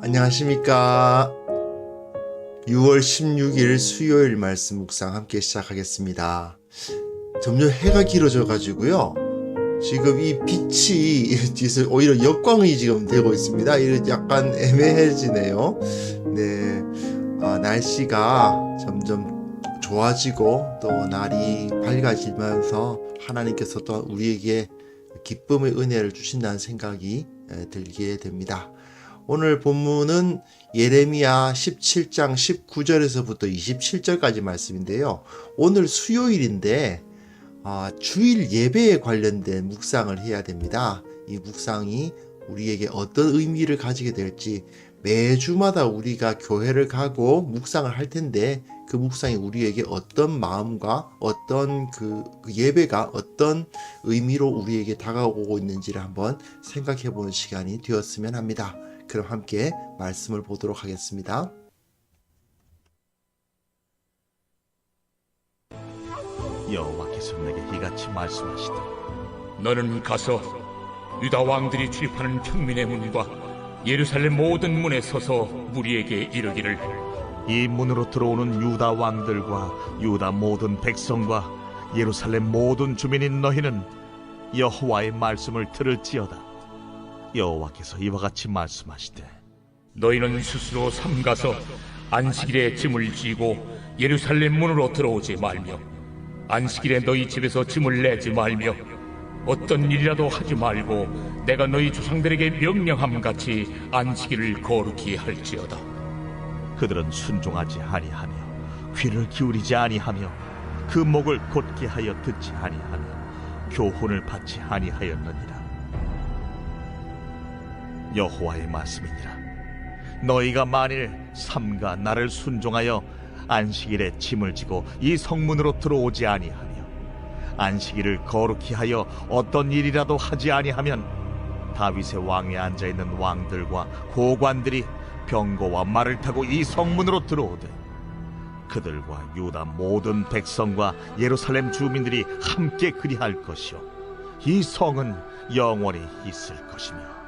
안녕하십니까. 6월 16일 수요일 말씀 묵상 함께 시작하겠습니다. 점점 해가 길어져 가지고요. 지금 이 빛이 오히려 역광이 지금 되고 있습니다. 이거 약간 애매해지네요. 네, 날씨가 점점 좋아지고 또 날이 밝아지면서 하나님께서 또 우리에게 기쁨의 은혜를 주신다는 생각이 들게 됩니다. 오늘 본문은 예레미야 17장 19절에서부터 27절까지 말씀인데요. 오늘 수요일인데 주일 예배에 관련된 묵상을 해야 됩니다. 이 묵상이 우리에게 어떤 의미를 가지게 될지, 매주마다 우리가 교회를 가고 묵상을 할 텐데 그 묵상이 우리에게 어떤 마음과 어떤 그 예배가 어떤 의미로 우리에게 다가오고 있는지를 한번 생각해 보는 시간이 되었으면 합니다. 그럼 함께 말씀을 보도록 하겠습니다. 여호와께서 내게 이같이 말씀하시되, 너는 가서 유다 왕들이 출입하는 평민의 문과 예루살렘 모든 문에 서서 무리에게 이르기를, 이 문으로 들어오는 유다 왕들과 유다 모든 백성과 예루살렘 모든 주민인 너희는 여호와의 말씀을 들을지어다. 여호와께서 이와 같이 말씀하시되, 너희는 스스로 삼가서 안식일에 짐을 지고 예루살렘 문으로 들어오지 말며 안식일에 너희 집에서 짐을 내지 말며 어떤 일이라도 하지 말고 내가 너희 조상들에게 명령함같이 안식일을 거룩히 할지어다. 그들은 순종하지 아니하며 귀를 기울이지 아니하며 그 목을 곧게 하여 듣지 아니하며 교훈을 받지 아니하였느니라. 여호와의 말씀이니라. 너희가 만일 삼가 나를 순종하여 안식일에 짐을 지고 이 성문으로 들어오지 아니하며 안식일을 거룩히 하여 어떤 일이라도 하지 아니하면 다윗의 왕에 앉아있는 왕들과 고관들이 병거와 말을 타고 이 성문으로 들어오되 그들과 유다 모든 백성과 예루살렘 주민들이 함께 그리할 것이요 이 성은 영원히 있을 것이며,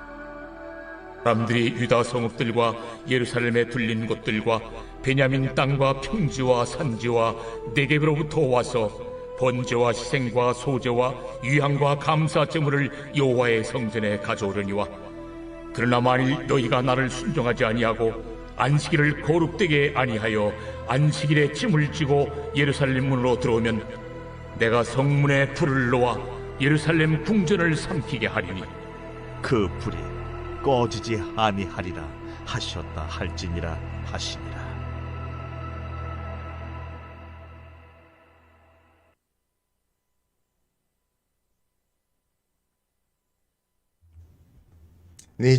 사람들이 유다 성읍들과 예루살렘에 둘린 곳들과 베냐민 땅과 평지와 산지와 네겝으로부터 와서 번제와 희생과 소제와 유향과 감사 제물을 여호와의 성전에 가져오려니와, 그러나 만일 너희가 나를 순종하지 아니하고 안식일을 거룩되게 아니하여 안식일에 짐을 지고 예루살렘 문으로 들어오면 내가 성문에 불을 놓아 예루살렘 궁전을 삼키게 하리니 그 불이 꺼지지 아니하리라 하셨다 할지니라 하시니라. 네,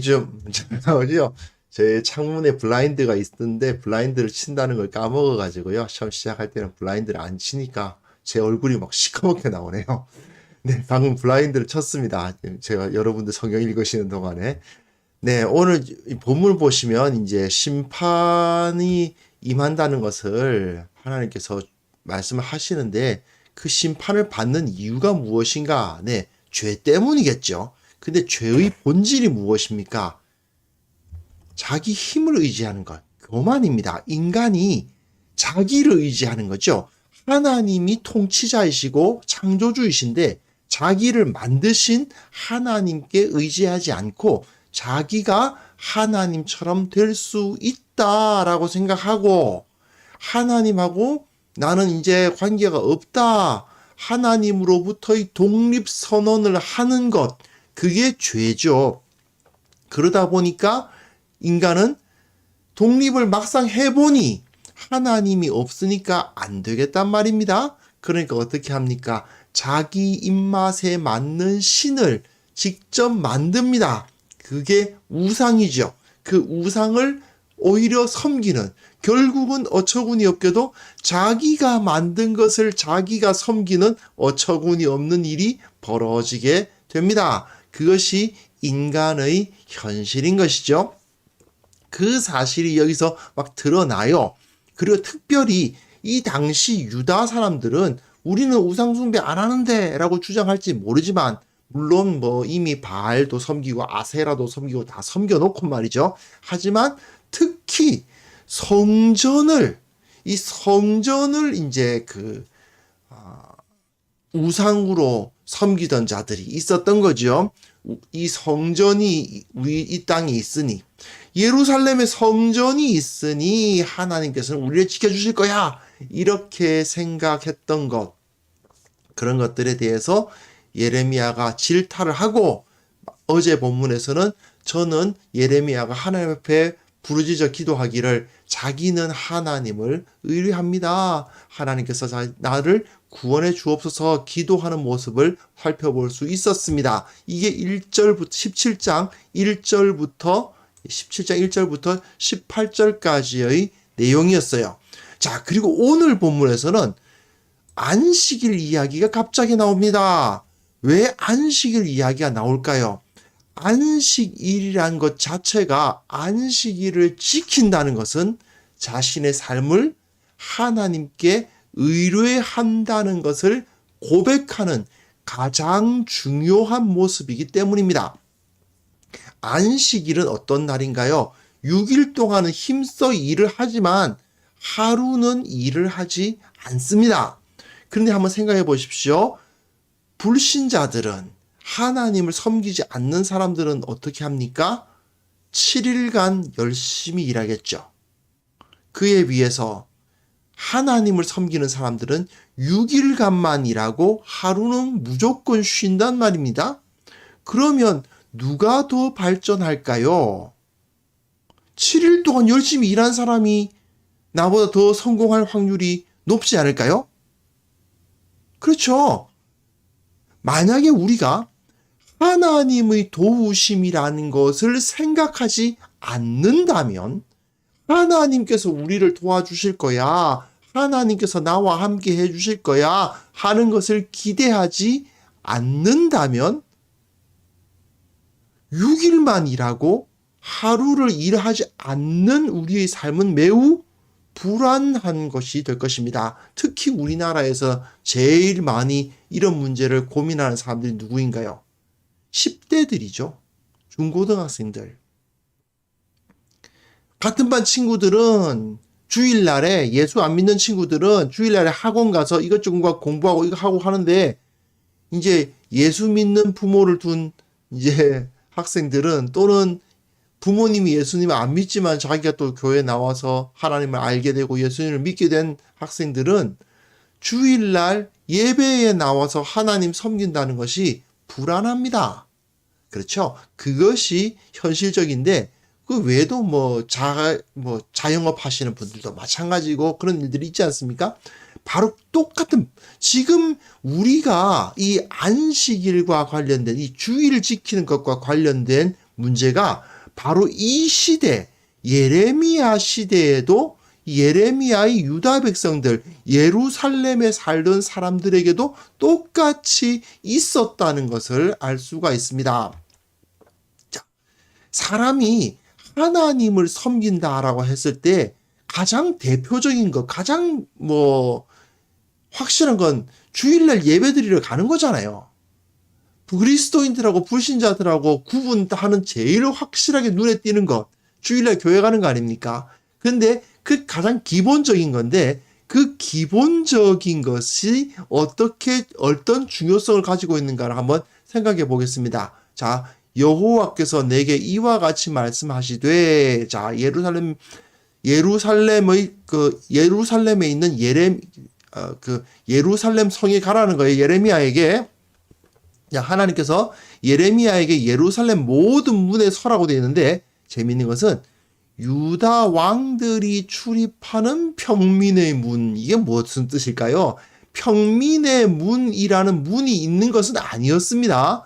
어디요? 제 창문에 블라인드가 있는데 블라인드를 친다는 걸 까먹어가지고요. 처음 시작할 때는 블라인드를 안 치니까 제 얼굴이 막 시커멓게 나오네요. 네, 방금 블라인드를 쳤습니다. 제가 여러분들 성경 읽으시는 동안에. 네, 오늘 이 본문 보시면 이제 심판이 임한다는 것을 하나님께서 말씀을 하시는데 그 심판을 받는 이유가 무엇인가? 네, 죄 때문이겠죠. 근데 죄의 본질이 무엇입니까? 자기 힘을 의지하는 것, 교만입니다. 인간이 자기를 의지하는 거죠. 하나님이 통치자이시고 창조주이신데 자기를 만드신 하나님께 의지하지 않고 자기가 하나님처럼 될 수 있다라고 생각하고 하나님하고 나는 이제 관계가 없다. 하나님으로부터의 독립선언을 하는 것, 그게 죄죠. 그러다 보니까 인간은 독립을 막상 해보니 하나님이 없으니까 안 되겠단 말입니다. 그러니까 어떻게 합니까? 자기 입맛에 맞는 신을 직접 만듭니다. 그게 우상이죠. 그 우상을 오히려 섬기는, 결국은 어처구니 없게도 자기가 만든 것을 자기가 섬기는 어처구니 없는 일이 벌어지게 됩니다. 그것이 인간의 현실인 것이죠. 그 사실이 여기서 막 드러나요. 그리고 특별히 이 당시 유다 사람들은 우리는 우상숭배 안 하는데 라고 주장할지 모르지만 물론 뭐 이미 바알도 섬기고 아세라도 섬기고 다 섬겨놓고 말이죠. 하지만 특히 이 성전을 이제 우상으로 섬기던 자들이 있었던 거죠. 이 성전이 이 땅에 있으니, 예루살렘에 성전이 있으니 하나님께서는 우리를 지켜주실 거야, 이렇게 생각했던 것, 그런 것들에 대해서 예레미야가 질타를 하고, 어제 본문에서는 저는 예레미야가 하나님 앞에 부르짖어 기도하기를 자기는 하나님을 의뢰합니다, 하나님께서 나를 구원해 주옵소서 기도하는 모습을 살펴볼 수 있었습니다. 이게 1절부터 17장 1절부터 18절까지의 내용이었어요. 자, 그리고 오늘 본문에서는 안식일 이야기가 갑자기 나옵니다. 왜 안식일 이야기가 나올까요? 안식일이란 것 자체가, 안식일을 지킨다는 것은 자신의 삶을 하나님께 의뢰한다는 것을 고백하는 가장 중요한 모습이기 때문입니다. 안식일은 어떤 날인가요? 6일 동안은 힘써 일을 하지만 하루는 일을 하지 않습니다. 그런데 한번 생각해 보십시오. 불신자들은, 하나님을 섬기지 않는 사람들은 어떻게 합니까? 7일간 열심히 일하겠죠. 그에 비해서 하나님을 섬기는 사람들은 6일간만 일하고 하루는 무조건 쉰단 말입니다. 그러면 누가 더 발전할까요? 7일 동안 열심히 일한 사람이 나보다 더 성공할 확률이 높지 않을까요? 그렇죠. 만약에 우리가 하나님의 도우심이라는 것을 생각하지 않는다면, 하나님께서 우리를 도와주실 거야, 하나님께서 나와 함께 해주실 거야 하는 것을 기대하지 않는다면 6일만 일하고 하루를 일하지 않는 우리의 삶은 매우 불안한 것이 될 것입니다. 특히 우리나라에서 제일 많이 이런 문제를 고민하는 사람들이 누구인가요? 10대들이죠. 중고등학생들. 같은 반 친구들은 주일날에, 예수 안 믿는 친구들은 주일날에 학원 가서 이것저것 공부하고 이거 하고 하는데, 이제 예수 믿는 부모를 둔 이제 학생들은, 또는 부모님이 예수님을 안 믿지만 자기가 또 교회 나와서 하나님을 알게 되고 예수님을 믿게 된 학생들은 주일날 예배에 나와서 하나님 섬긴다는 것이 불안합니다. 그렇죠? 그것이 현실적인데, 그 외에도 자영업 하시는 분들도 마찬가지고 그런 일들이 있지 않습니까? 바로 똑같은, 지금 우리가 이 안식일과 관련된, 이 주일을 지키는 것과 관련된 문제가 바로 이 시대, 예레미야 시대에도 예레미야의 유다 백성들, 예루살렘에 살던 사람들에게도 똑같이 있었다는 것을 알 수가 있습니다. 자, 사람이 하나님을 섬긴다라고 했을 때 가장 대표적인 것, 가장 확실한 건 주일날 예배드리러 가는 거잖아요. 그리스도인들하고 불신자들하고 구분하는 제일 확실하게 눈에 띄는 것, 주일날 교회 가는 거 아닙니까? 근데 그 가장 기본적인 건데, 그 기본적인 것이 어떤 중요성을 가지고 있는가를 한번 생각해 보겠습니다. 자, 여호와께서 내게 이와 같이 말씀하시되, 자, 예루살렘에 있는 예루살렘 성에 가라는 거예요. 예레미야에게. 하나님께서 예레미야에게 예루살렘 모든 문에 서라고 되어 있는데, 재미있는 것은 유다 왕들이 출입하는 평민의 문, 이게 무슨 뜻일까요? 평민의 문이라는 문이 있는 것은 아니었습니다.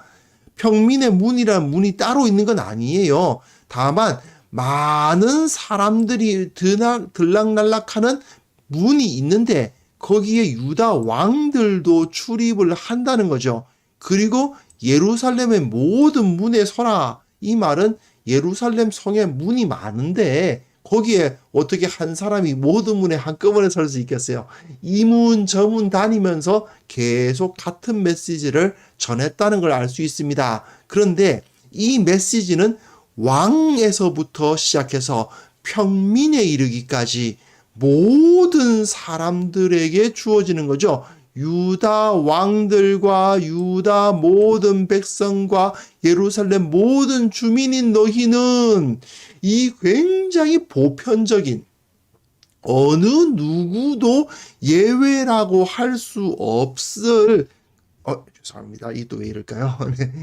평민의 문이라는 문이 따로 있는 건 아니에요. 다만 많은 사람들이 들락날락하는 문이 있는데, 거기에 유다 왕들도 출입을 한다는 거죠. 그리고 예루살렘의 모든 문에 서라, 이 말은 예루살렘 성에 문이 많은데 거기에 어떻게 한 사람이 모든 문에 한꺼번에 설 수 있겠어요? 이 문 저 문 다니면서 계속 같은 메시지를 전했다는 걸 알 수 있습니다. 그런데 이 메시지는 왕에서부터 시작해서 평민에 이르기까지 모든 사람들에게 주어지는 거죠. 유다 왕들과 유다 모든 백성과 예루살렘 모든 주민인 너희는 이 굉장히 보편적인 어느 누구도 예외라고 할 수 없을 죄송합니다. 이 또 왜 이럴까요?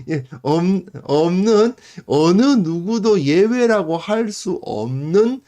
예, 없는 어느 누구도 예외라고 할 수 없는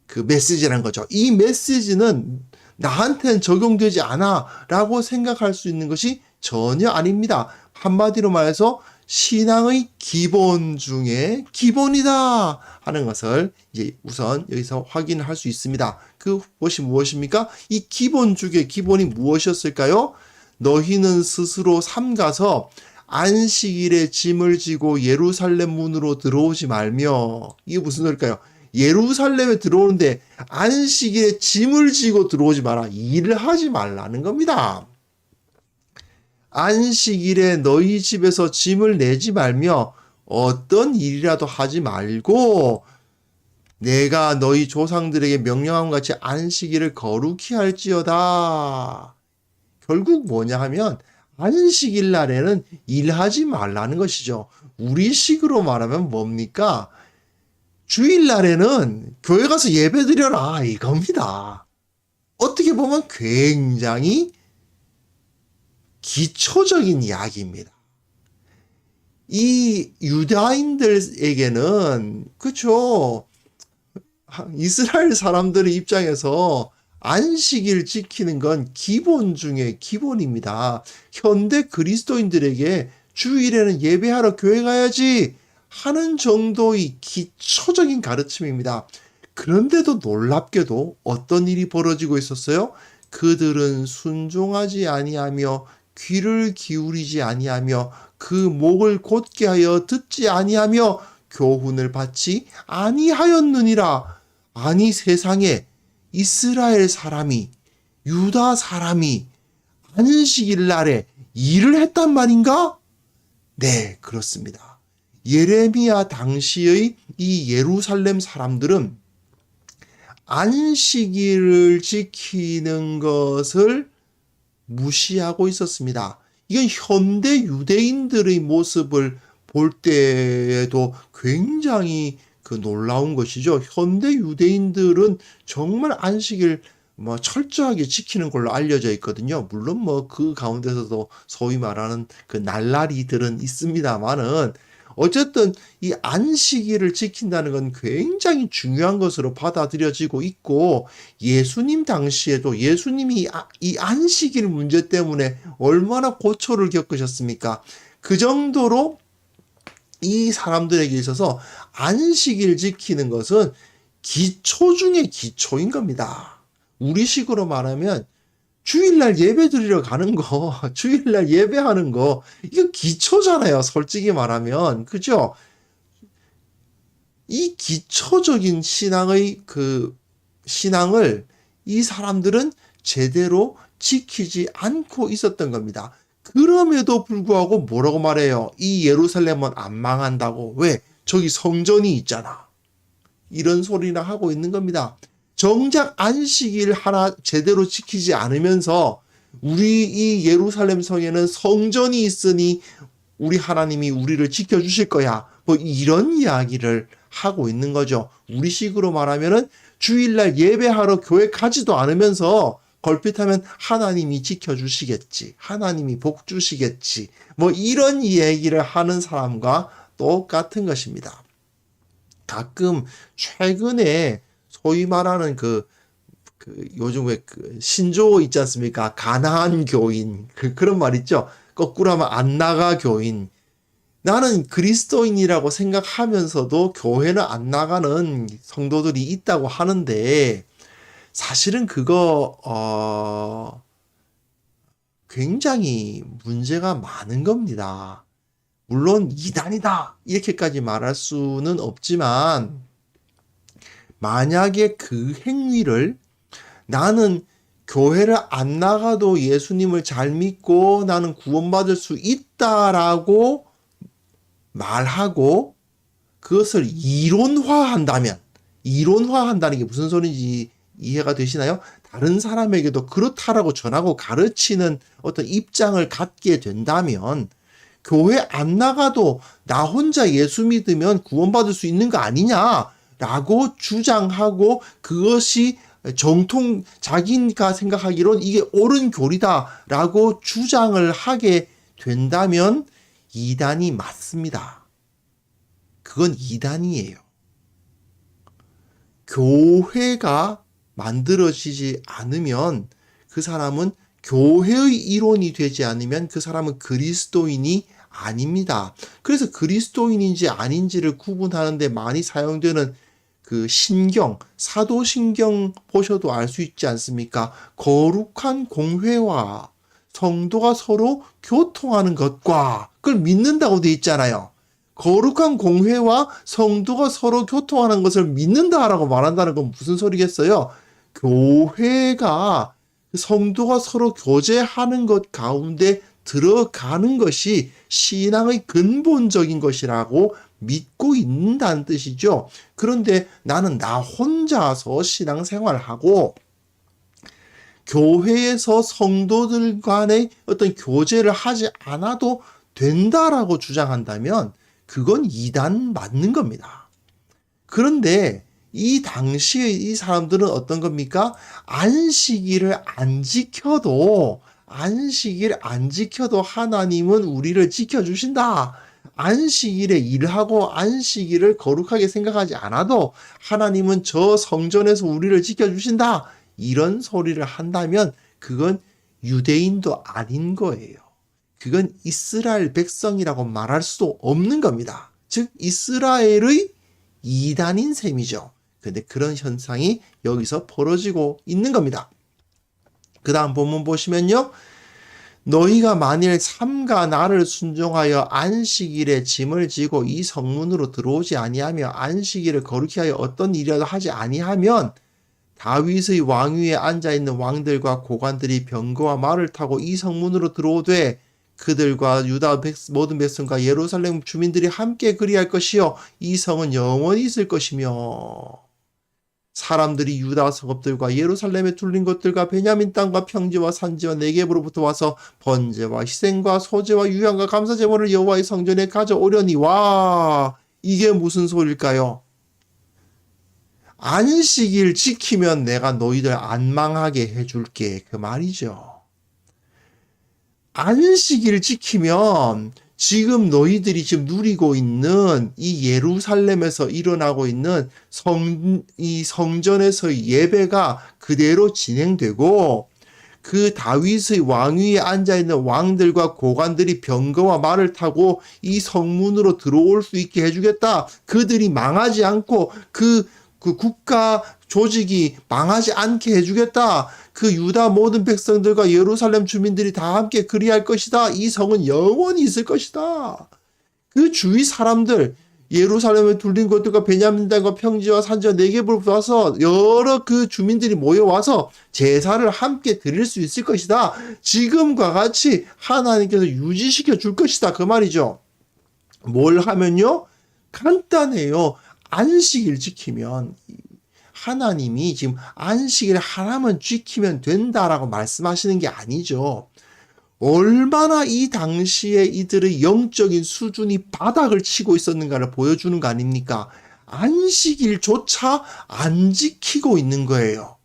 그 메시지라는 거죠. 이 메시지는 나한테는 적용되지 않아 라고 생각할 수 있는 것이 전혀 아닙니다. 한마디로 말해서 신앙의 기본 중에 기본이다 하는 것을 이제 우선 여기서 확인할 수 있습니다. 그것이 무엇입니까? 이 기본 중에 기본이 무엇이었을까요? 너희는 스스로 삼가서 안식일에 짐을 지고 예루살렘 문으로 들어오지 말며. 이게 무슨 소리일까요? 예루살렘에 들어오는데 안식일에 짐을 지고 들어오지 마라. 일을 하지 말라는 겁니다. 안식일에 너희 집에서 짐을 내지 말며 어떤 일이라도 하지 말고 내가 너희 조상들에게 명령한 것 같이 안식일을 거룩히 할지어다. 결국 뭐냐 하면 안식일 날에는 일하지 말라는 것이죠. 우리식으로 말하면 뭡니까? 주일날에는 교회 가서 예배 드려라 이겁니다. 어떻게 보면 굉장히 기초적인 이야기입니다. 이 유다인들에게는 그렇죠. 이스라엘 사람들의 입장에서 안식일 지키는 건 기본 중에 기본입니다. 현대 그리스도인들에게 주일에는 예배하러 교회 가야지 하는 정도의 기초적인 가르침입니다. 그런데도 놀랍게도 어떤 일이 벌어지고 있었어요? 그들은 순종하지 아니하며 귀를 기울이지 아니하며 그 목을 곧게 하여 듣지 아니하며 교훈을 받지 아니하였느니라. 아니 세상에 이스라엘 사람이 유다 사람이 안식일 날에 일을 했단 말인가? 네, 그렇습니다. 예레미야 당시의 이 예루살렘 사람들은 안식일을 지키는 것을 무시하고 있었습니다. 이건 현대 유대인들의 모습을 볼 때에도 굉장히 놀라운 것이죠. 현대 유대인들은 정말 안식일 철저하게 지키는 걸로 알려져 있거든요. 물론 그 가운데서도 소위 말하는 그 날라리들은 있습니다만은 어쨌든 이 안식일을 지킨다는 건 굉장히 중요한 것으로 받아들여지고 있고 예수님 당시에도 예수님이 이 안식일 문제 때문에 얼마나 고초를 겪으셨습니까? 그 정도로 이 사람들에게 있어서 안식일 지키는 것은 기초 중에 기초인 겁니다. 우리식으로 말하면 주일날 예배 드리러 가는 거, 주일날 예배하는 거, 이거 기초잖아요. 솔직히 말하면. 그죠? 이 기초적인 신앙을 이 사람들은 제대로 지키지 않고 있었던 겁니다. 그럼에도 불구하고 뭐라고 말해요? 이 예루살렘은 안 망한다고. 왜? 저기 성전이 있잖아. 이런 소리나 하고 있는 겁니다. 정작 안식일 하나 제대로 지키지 않으면서 우리 이 예루살렘 성에는 성전이 있으니 우리 하나님이 우리를 지켜주실 거야. 이런 이야기를 하고 있는 거죠. 우리식으로 말하면은 주일날 예배하러 교회 가지도 않으면서 걸핏하면 하나님이 지켜주시겠지. 하나님이 복 주시겠지. 이런 얘기를 하는 사람과 똑같은 것입니다. 가끔 최근에 소위 말하는 요즘 왜 신조어 있지 않습니까? 가난한 교인. 그런 말 있죠? 거꾸로 하면 안 나가 교인. 나는 그리스도인이라고 생각하면서도 교회는 안 나가는 성도들이 있다고 하는데 사실은 그거 굉장히 문제가 많은 겁니다. 물론 이단이다 이렇게까지 말할 수는 없지만 만약에 그 행위를 나는 교회를 안 나가도 예수님을 잘 믿고 나는 구원받을 수 있다라고 말하고 그것을 이론화한다면, 이론화한다는 게 무슨 소리인지 이해가 되시나요? 다른 사람에게도 그렇다라고 전하고 가르치는 어떤 입장을 갖게 된다면 교회 안 나가도 나 혼자 예수 믿으면 구원받을 수 있는 거 아니냐라고 주장하고 그것이 정통 자기가 생각하기론 이게 옳은 교리다라고 주장을 하게 된다면 이단이 맞습니다. 그건 이단이에요. 교회가 만들어지지 않으면 그 사람은 교회의 이론이 되지 않으면 그 사람은 그리스도인이 아닙니다. 그래서 그리스도인인지 아닌지를 구분하는데 많이 사용되는 그 신경, 사도신경 보셔도 알 수 있지 않습니까? 거룩한 공회와 성도가 서로 교통하는 것과 그걸 믿는다고 돼 있잖아요. 거룩한 공회와 성도가 서로 교통하는 것을 믿는다라고 말한다는 건 무슨 소리겠어요? 교회가 성도가 서로 교제하는 것 가운데 들어가는 것이 신앙의 근본적인 것이라고 믿고 있는다는 뜻이죠. 그런데 나는 나 혼자서 신앙생활하고 교회에서 성도들 간의 어떤 교제를 하지 않아도 된다라고 주장한다면 그건 이단 맞는 겁니다. 그런데 이 당시에 이 사람들은 어떤 겁니까? 안식일을 안 지켜도 하나님은 우리를 지켜주신다. 안식일에 일하고 안식일을 거룩하게 생각하지 않아도 하나님은 저 성전에서 우리를 지켜주신다. 이런 소리를 한다면 그건 유대인도 아닌 거예요. 그건 이스라엘 백성이라고 말할 수도 없는 겁니다. 즉 이스라엘의 이단인 셈이죠. 근데 그런 현상이 여기서 벌어지고 있는 겁니다. 그 다음 본문 보시면요. 너희가 만일 삼가 나를 순종하여 안식일에 짐을 지고 이 성문으로 들어오지 아니하며 안식일을 거룩히 하여 어떤 일이라도 하지 아니하면 다윗의 왕위에 앉아있는 왕들과 고관들이 병거와 말을 타고 이 성문으로 들어오되 그들과 유다 모든 백성과 예루살렘 주민들이 함께 그리할 것이요 이 성은 영원히 있을 것이며 사람들이 유다 성읍들과 예루살렘에 둘린 곳들과 베냐민 땅과 평지와 산지와 네겝으로부터 와서 번제와 희생과 소제와 유향과 감사 제물을 여호와의 성전에 가져오려니 와 이게 무슨 소리일까요? 안식일 지키면 내가 너희들 안 망하게 해줄게 그 말이죠. 안식일 지키면 지금 너희들이 지금 누리고 있는 이 예루살렘에서 일어나고 있는 이 성전에서의 예배가 그대로 진행되고 그 다윗의 왕위에 앉아있는 왕들과 고관들이 병거와 말을 타고 이 성문으로 들어올 수 있게 해주겠다. 그들이 망하지 않고 그 국가 조직이 망하지 않게 해주겠다. 그 유다 모든 백성들과 예루살렘 주민들이 다 함께 그리할 것이다. 이 성은 영원히 있을 것이다. 그 주위 사람들 예루살렘에 둘린 곳들과 베냐민 땅과 평지와 산지와 네겝으로부터 와서 여러 그 주민들이 모여와서 제사를 함께 드릴 수 있을 것이다. 지금과 같이 하나님께서 유지시켜 줄 것이다. 그 말이죠. 뭘 하면요? 간단해요. 안식일 지키면 하나님이 지금 안식일 하나만 지키면 된다라고 말씀하시는 게 아니죠. 얼마나 이 당시에 이들의 영적인 수준이 바닥을 치고 있었는가를 보여주는 거 아닙니까? 안식일조차 안 지키고 있는 거예요.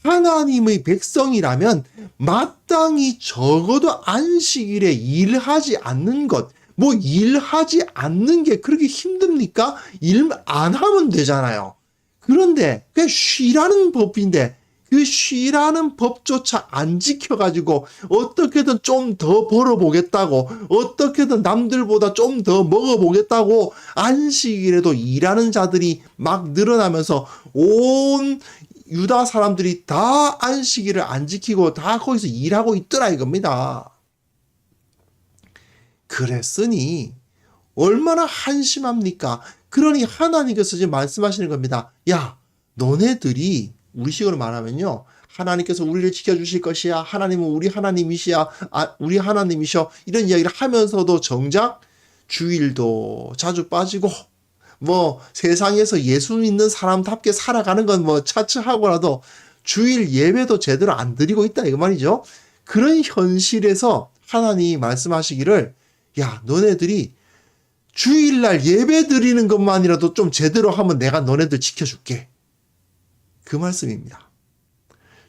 하나님의 백성이라면 마땅히 적어도 안식일에 일하지 않는 것, 뭐 일하지 않는 게 그렇게 힘듭니까? 일 안 하면 되잖아요. 그런데 그냥 쉬라는 법인데 그 쉬라는 법조차 안 지켜가지고 어떻게든 좀 더 벌어보겠다고 어떻게든 남들보다 좀 더 먹어보겠다고 안식일에도 일하는 자들이 막 늘어나면서 온 유다 사람들이 다 안식일을 안 지키고 다 거기서 일하고 있더라 이겁니다. 그랬으니 얼마나 한심합니까? 그러니 하나님께서 지금 말씀하시는 겁니다. 야, 너네들이 우리식으로 말하면요. 하나님께서 우리를 지켜주실 것이야. 하나님은 우리 하나님이시야. 우리 하나님이셔. 이런 이야기를 하면서도 정작 주일도 자주 빠지고 뭐 세상에서 예수 믿는 사람답게 살아가는 건 뭐 차츠하고라도 주일 예배도 제대로 안 드리고 있다 이거 말이죠. 그런 현실에서 하나님이 말씀하시기를 야 너네들이 주일날 예배 드리는 것만이라도 좀 제대로 하면 내가 너네들 지켜줄게. 그 말씀입니다.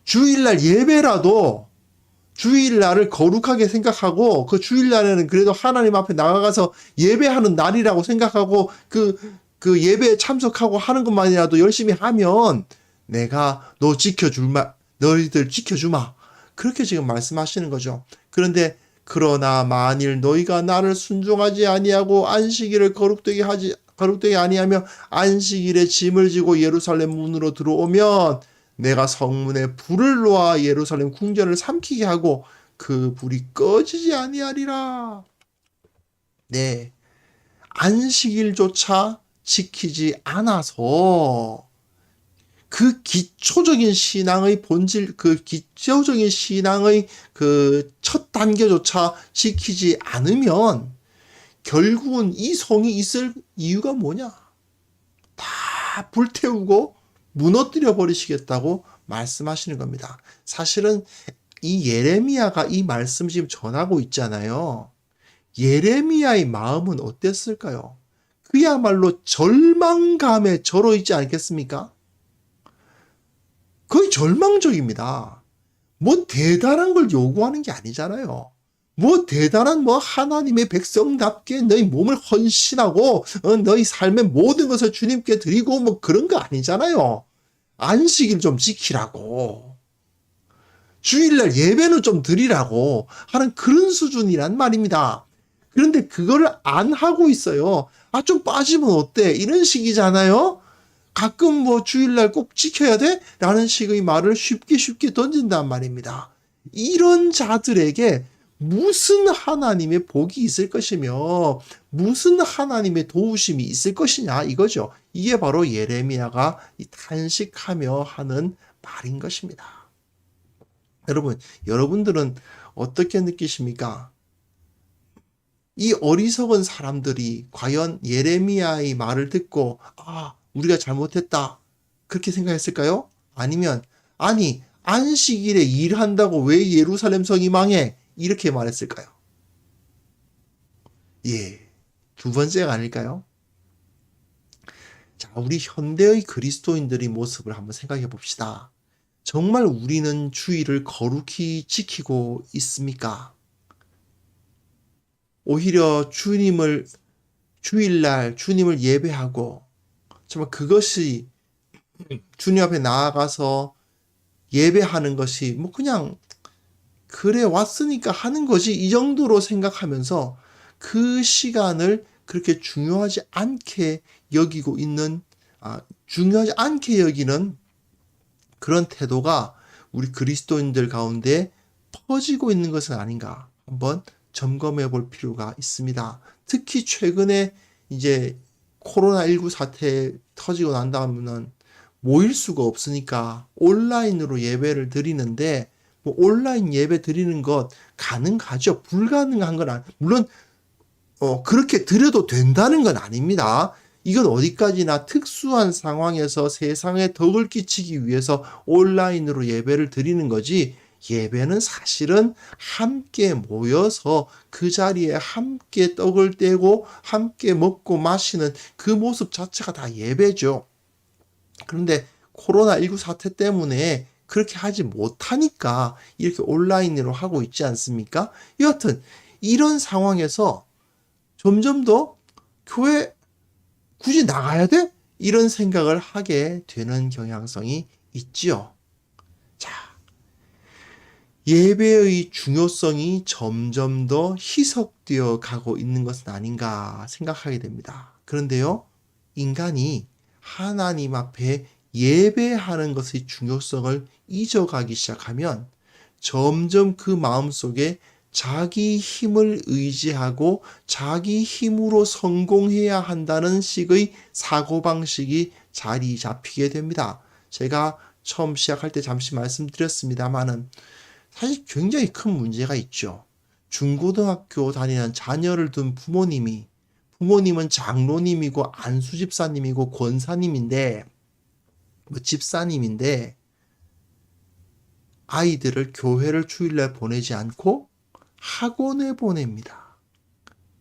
주일날 예배라도 주일날을 거룩하게 생각하고 그 주일날에는 그래도 하나님 앞에 나가서 예배하는 날이라고 생각하고 그 예배에 참석하고 하는 것만이라도 열심히 하면 내가 너희들 지켜주마. 그렇게 지금 말씀하시는 거죠. 그런데 그러나 만일 너희가 나를 순종하지 아니하고 안식일을 거룩되게 아니하며 안식일에 짐을 지고 예루살렘 문으로 들어오면 내가 성문에 불을 놓아 예루살렘 궁전을 삼키게 하고 그 불이 꺼지지 아니하리라. 네, 안식일조차 지키지 않아서 그 기초적인 신앙의 본질, 그 기초적인 신앙의 그 첫 단계조차 지키지 않으면 결국은 이 성이 있을 이유가 뭐냐? 다 불태우고 무너뜨려 버리시겠다고 말씀하시는 겁니다. 사실은 이 예레미야가 이 말씀 지금 전하고 있잖아요. 예레미야의 마음은 어땠을까요? 그야말로 절망감에 절어 있지 않겠습니까? 거의 절망적입니다. 뭐 대단한 걸 요구하는 게 아니잖아요. 뭐 대단한 뭐 하나님의 백성답게 너희 몸을 헌신하고 너희 삶의 모든 것을 주님께 드리고 뭐 그런 거 아니잖아요. 안식일 좀 지키라고. 주일날 예배는 좀 드리라고 하는 그런 수준이란 말입니다. 그런데 그거를 안 하고 있어요. 아, 좀 빠지면 어때? 이런 식이잖아요. 가끔 뭐 주일날 꼭 지켜야 돼? 라는 식의 말을 쉽게 던진단 말입니다. 이런 자들에게 무슨 하나님의 복이 있을 것이며 무슨 하나님의 도우심이 있을 것이냐 이거죠. 이게 바로 예레미야가 탄식하며 하는 말인 것입니다. 여러분들은 어떻게 느끼십니까? 이 어리석은 사람들이 과연 예레미야의 말을 듣고 우리가 잘못했다 그렇게 생각했을까요? 아니면 아니 안식일에 일한다고 왜 예루살렘 성이 망해? 이렇게 말했을까요? 예, 두 번째가 아닐까요? 자, 우리 현대의 그리스도인들의 모습을 한번 생각해 봅시다. 정말 우리는 주일을 거룩히 지키고 있습니까? 오히려 주일날 주님을 예배하고 정말 그것이 주님 앞에 나아가서 예배하는 것이 뭐 그냥 그래 왔으니까 하는 거지 이 정도로 생각하면서 그 시간을 그렇게 중요하지 않게 여기는 그런 태도가 우리 그리스도인들 가운데 퍼지고 있는 것은 아닌가 한번 점검해 볼 필요가 있습니다. 특히 최근에 이제 코로나19 사태 터지고 난 다음에는 모일 수가 없으니까 온라인으로 예배를 드리는데 뭐 온라인 예배 드리는 것 가능하죠. 불가능한 건 물론 그렇게 드려도 된다는 건 아닙니다. 이건 어디까지나 특수한 상황에서 세상에 덕을 끼치기 위해서 온라인으로 예배를 드리는 거지 예배는 사실은 함께 모여서 그 자리에 함께 떡을 떼고 함께 먹고 마시는 그 모습 자체가 다 예배죠. 그런데 코로나19 사태 때문에 그렇게 하지 못하니까 이렇게 온라인으로 하고 있지 않습니까? 여하튼 이런 상황에서 점점 더 교회 굳이 나가야 돼? 이런 생각을 하게 되는 경향성이 있지요. 자, 예배의 중요성이 점점 더 희석되어 가고 있는 것은 아닌가 생각하게 됩니다. 그런데요, 인간이 하나님 앞에 예배하는 것의 중요성을 잊어가기 시작하면 점점 그 마음속에 자기 힘을 의지하고 자기 힘으로 성공해야 한다는 식의 사고방식이 자리 잡히게 됩니다. 제가 처음 시작할 때 잠시 말씀드렸습니다만은 사실 굉장히 큰 문제가 있죠. 중고등학교 다니는 자녀를 둔 부모님은 장로님이고 안수집사님이고 권사님인데 집사님인데 아이들을 교회를 주일날 보내지 않고 학원에 보냅니다.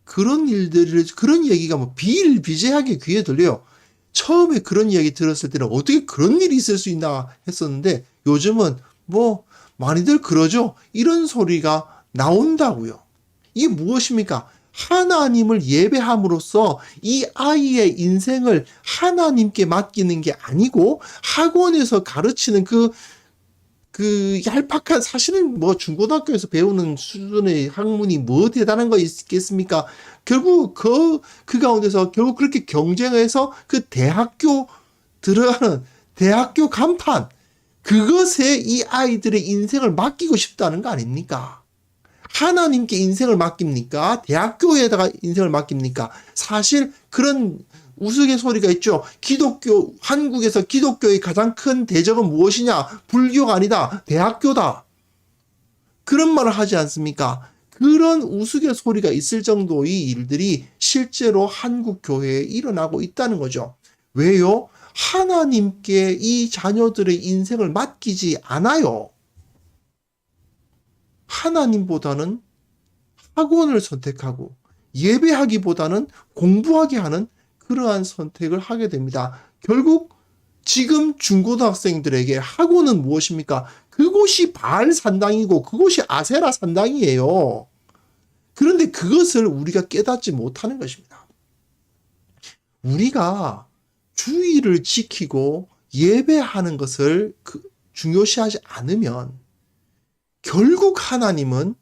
그런 얘기가 비일비재하게 귀에 들려요. 처음에 그런 이야기 들었을 때는 어떻게 그런 일이 있을 수 있나 했었는데 요즘은 많이들 그러죠. 이런 소리가 나온다고요. 이게 무엇입니까? 하나님을 예배함으로써 이 아이의 인생을 하나님께 맡기는 게 아니고 학원에서 가르치는 그 얄팍한, 사실은 중고등학교에서 배우는 수준의 학문이 대단한 거 있겠습니까? 결국 그 가운데서 결국 그렇게 경쟁해서 그 대학교 들어가는 대학교 간판, 그것에 이 아이들의 인생을 맡기고 싶다는 거 아닙니까? 하나님께 인생을 맡깁니까? 대학교에다가 인생을 맡깁니까? 사실 그런 우스갯소리가 있죠. 한국에서 기독교의 가장 큰 대적은 무엇이냐? 불교가 아니다. 대학교다. 그런 말을 하지 않습니까? 그런 우스갯소리가 있을 정도의 일들이 실제로 한국 교회에 일어나고 있다는 거죠. 왜요? 하나님께 이 자녀들의 인생을 맡기지 않아요. 하나님보다는 학원을 선택하고 예배하기보다는 공부하게 하는 그러한 선택을 하게 됩니다. 결국 지금 중고등학생들에게 학원은 무엇입니까? 그곳이 바알 산당이고 그곳이 아세라 산당이에요. 그런데 그것을 우리가 깨닫지 못하는 것입니다. 우리가 주의를 지키고 예배하는 것을 중요시하지 않으면 결국 하나님은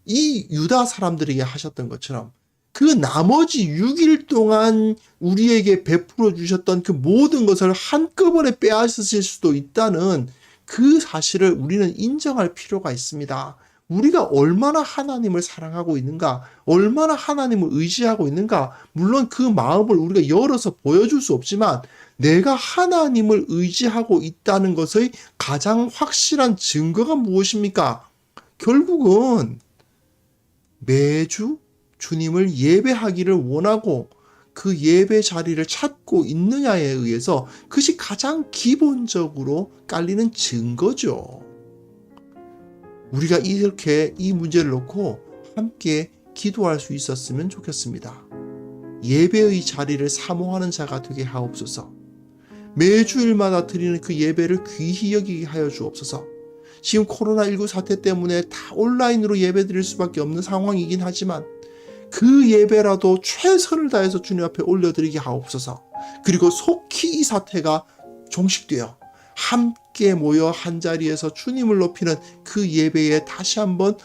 이 유다 사람들에게 하셨던 것처럼 그 나머지 6일 동안 우리에게 베풀어 주셨던 그 모든 것을 한꺼번에 빼앗으실 수도 있다는 그 사실을 우리는 인정할 필요가 있습니다. 우리가 얼마나 하나님을 사랑하고 있는가, 얼마나 하나님을 의지하고 있는가, 물론 그 마음을 우리가 열어서 보여줄 수 없지만 내가 하나님을 의지하고 있다는 것의 가장 확실한 증거가 무엇입니까? 결국은 매주 주님을 예배하기를 원하고 그 예배 자리를 찾고 있느냐에 의해서 그것이 가장 기본적으로 깔리는 증거죠. 우리가 이렇게 이 문제를 놓고 함께 기도할 수 있었으면 좋겠습니다. 예배의 자리를 사모하는 자가 되게 하옵소서. 매주일마다 드리는 그 예배를 귀히 여기게 하여 주옵소서. 지금 코로나19 사태 때문에 다 온라인으로 예배 드릴 수밖에 없는 상황이긴 하지만 그 예배라도 최선을 다해서 주님 앞에 올려드리게 하옵소서. 그리고 속히 이 사태가 종식되어 함께 모여 한자리에서 주님을 높이는 그 예배에 다시 한번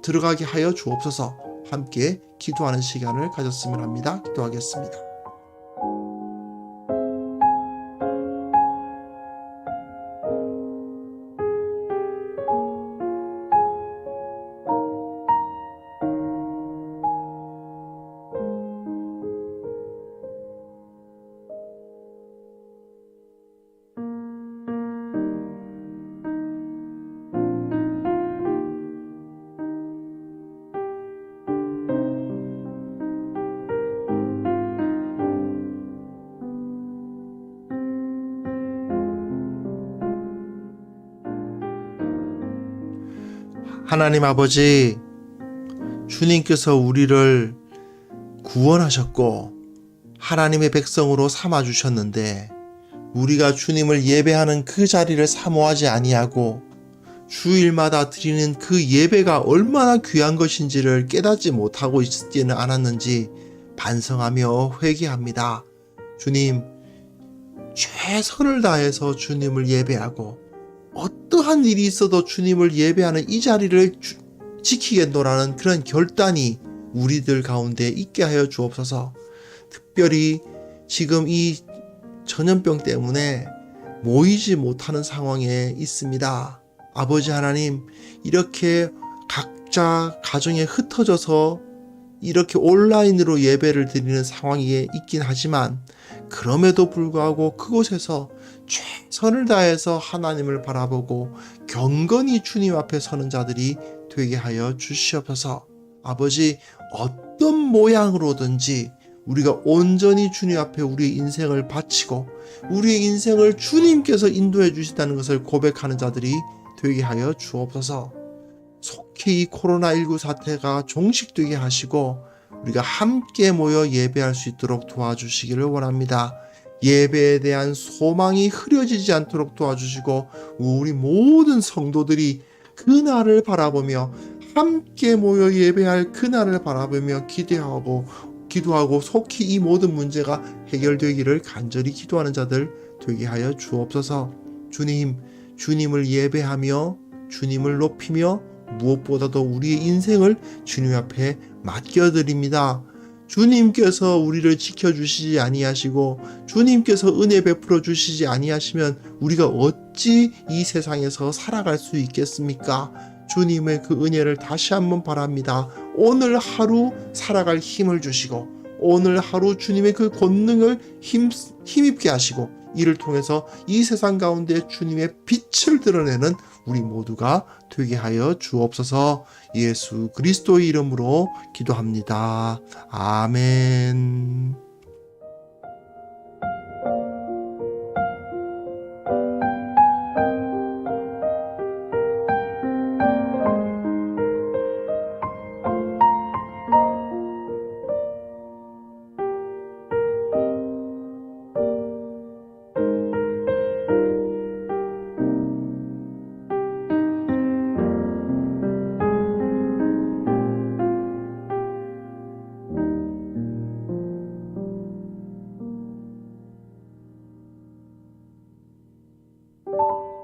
들어가게 하여 주옵소서. 함께 기도하는 시간을 가졌으면 합니다. 기도하겠습니다. 하나님 아버지, 주님께서 우리를 구원하셨고 하나님의 백성으로 삼아주셨는데 우리가 주님을 예배하는 그 자리를 사모하지 아니하고 주일마다 드리는 그 예배가 얼마나 귀한 것인지를 깨닫지 못하고 있지는 않았는지 반성하며 회개합니다. 주님, 최선을 다해서 주님을 예배하고 어떠한 일이 있어도 주님을 예배하는 이 자리를 지키겠노라는 그런 결단이 우리들 가운데 있게 하여 주옵소서. 특별히 지금 이 전염병 때문에 모이지 못하는 상황에 있습니다. 아버지 하나님, 이렇게 각자 가정에 흩어져서 이렇게 온라인으로 예배를 드리는 상황이 있긴 하지만 그럼에도 불구하고 그곳에서 최선을 다해서 하나님을 바라보고 경건히 주님 앞에 서는 자들이 되게 하여 주시옵소서. 아버지, 어떤 모양으로든지 우리가 온전히 주님 앞에 우리의 인생을 바치고 우리의 인생을 주님께서 인도해 주시다는 것을 고백하는 자들이 되게 하여 주옵소서. 속히 이 코로나19 사태가 종식되게 하시고 우리가 함께 모여 예배할 수 있도록 도와주시기를 원합니다. 예배에 대한 소망이 흐려지지 않도록 도와주시고 우리 모든 성도들이 그날을 바라보며 함께 모여 예배할 그날을 바라보며 기도하고 속히 이 모든 문제가 해결되기를 간절히 기도하는 자들 되게 하여 주옵소서. 주님, 주님을 예배하며 주님을 높이며 무엇보다도 우리의 인생을 주님 앞에 맡겨드립니다. 주님께서 우리를 지켜주시지 아니하시고 주님께서 은혜 베풀어 주시지 아니하시면 우리가 어찌 이 세상에서 살아갈 수 있겠습니까? 주님의 그 은혜를 다시 한번 바랍니다. 오늘 하루 살아갈 힘을 주시고 오늘 하루 주님의 그 권능을 힘입게 하시고 이를 통해서 이 세상 가운데 주님의 빛을 드러내는 우리 모두가 되게 하여 주옵소서. 예수 그리스도의 이름으로 기도합니다. 아멘.